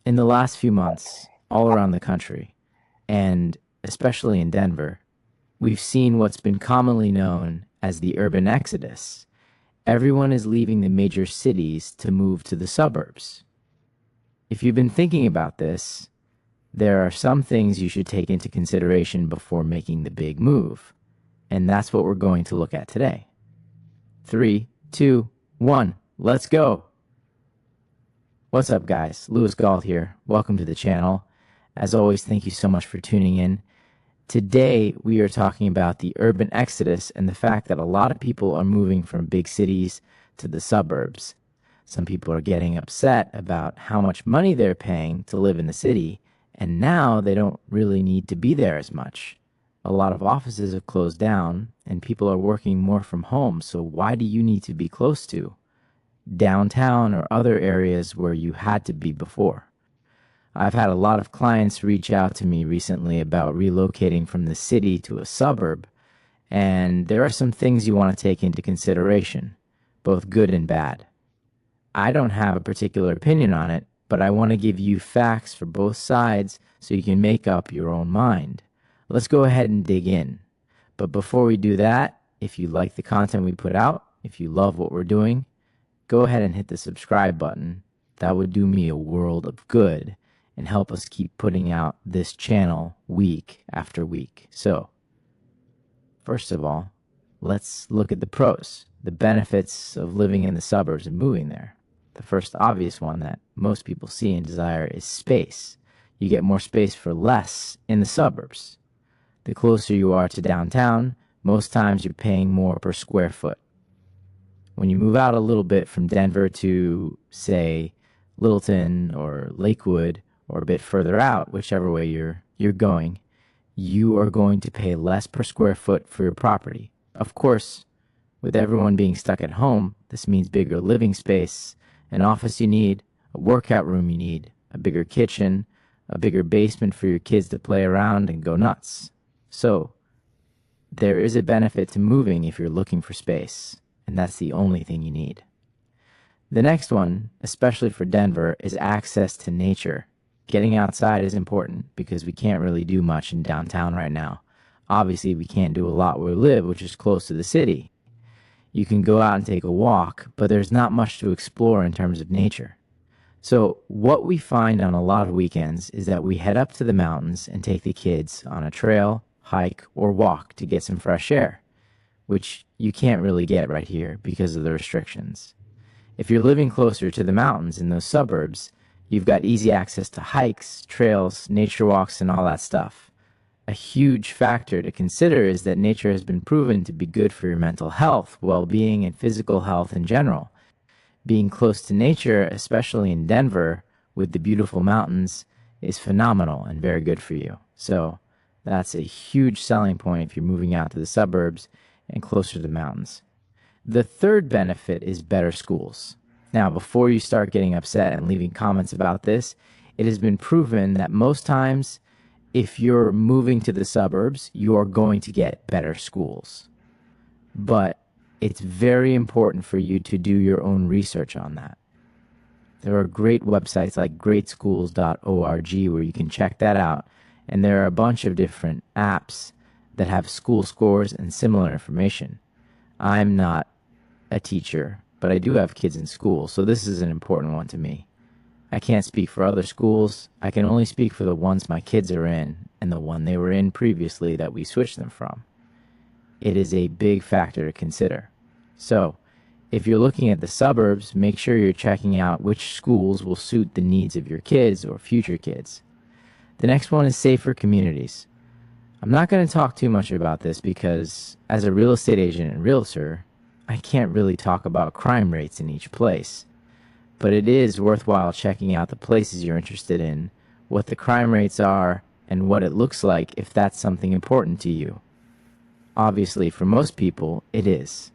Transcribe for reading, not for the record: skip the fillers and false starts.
In the last few months, all around the country, and especially in Denver, we've seen what's been commonly known as the urban exodus. Everyone is leaving the major cities to move to the suburbs. If you've been thinking about this, there are some things you should take into consideration before making the big move. And that's what we're going to look at today. 3, 2, 1, let's go! What's up, guys? Lewis Galt here. Welcome to the channel. As always, thank you so much for tuning in. Today, we are talking about the urban exodus and the fact that a lot of people are moving from big cities to the suburbs. Some people are getting upset about how much money they're paying to live in the city, and now they don't really need to be there as much. A lot of offices have closed down, and people are working more from home, so why do you need to be close to downtown or other areas where you had to be before? I've had a lot of clients reach out to me recently about relocating from the city to a suburb, and there are some things you want to take into consideration, both good and bad. I don't have a particular opinion on it, but I want to give you facts for both sides so you can make up your own mind. Let's go ahead and dig in. But before we do that, if you like the content we put out, if you love what we're doing, go ahead and hit the subscribe button. That would do me a world of good and help us keep putting out this channel week after week. So, first of all, let's look at the pros, the benefits of living in the suburbs and moving there. The first obvious one that most people see and desire is space. You get more space for less in the suburbs. The closer you are to downtown, most times you're paying more per square foot. When you move out a little bit from Denver to, say, Littleton or Lakewood, or a bit further out, whichever way you're going, you are going to pay less per square foot for your property. Of course, with everyone being stuck at home, this means bigger living space, an office you need, a workout room you need, a bigger kitchen, a bigger basement for your kids to play around and go nuts. So, there is a benefit to moving if you're looking for space, and that's the only thing you need. The next one, especially for Denver, is access to nature. Getting outside is important because we can't really do much in downtown right now. Obviously, we can't do a lot where we live, which is close to the city. You can go out and take a walk, but there's not much to explore in terms of nature. So what we find on a lot of weekends is that we head up to the mountains and take the kids on a trail, hike, or walk to get some fresh air, which you can't really get right here because of the restrictions. If you're living closer to the mountains in those suburbs, you've got easy access to hikes, trails, nature walks, and all that stuff. A huge factor to consider is that nature has been proven to be good for your mental health, well-being, and physical health in general. Being close to nature, especially in Denver, with the beautiful mountains, is phenomenal and very good for you. So that's a huge selling point if you're moving out to the suburbs and closer to the mountains. The third benefit is better schools. Now, before you start getting upset and leaving comments about this, it has been proven that most times, if you're moving to the suburbs, you are going to get better schools. But it's very important for you to do your own research on that. There are great websites like greatschools.org where you can check that out, and there are a bunch of different apps that have school scores and similar information. I'm not a teacher, but I do have kids in school, so this is an important one to me. I can't speak for other schools. I can only speak for the ones my kids are in and the one they were in previously that we switched them from. It is a big factor to consider. So, if you're looking at the suburbs, make sure you're checking out which schools will suit the needs of your kids or future kids. The next one is safer communities. I'm not going to talk too much about this because, as a real estate agent and realtor, I can't really talk about crime rates in each place. But it is worthwhile checking out the places you're interested in, what the crime rates are, and what it looks like if that's something important to you. Obviously, for most people, it is.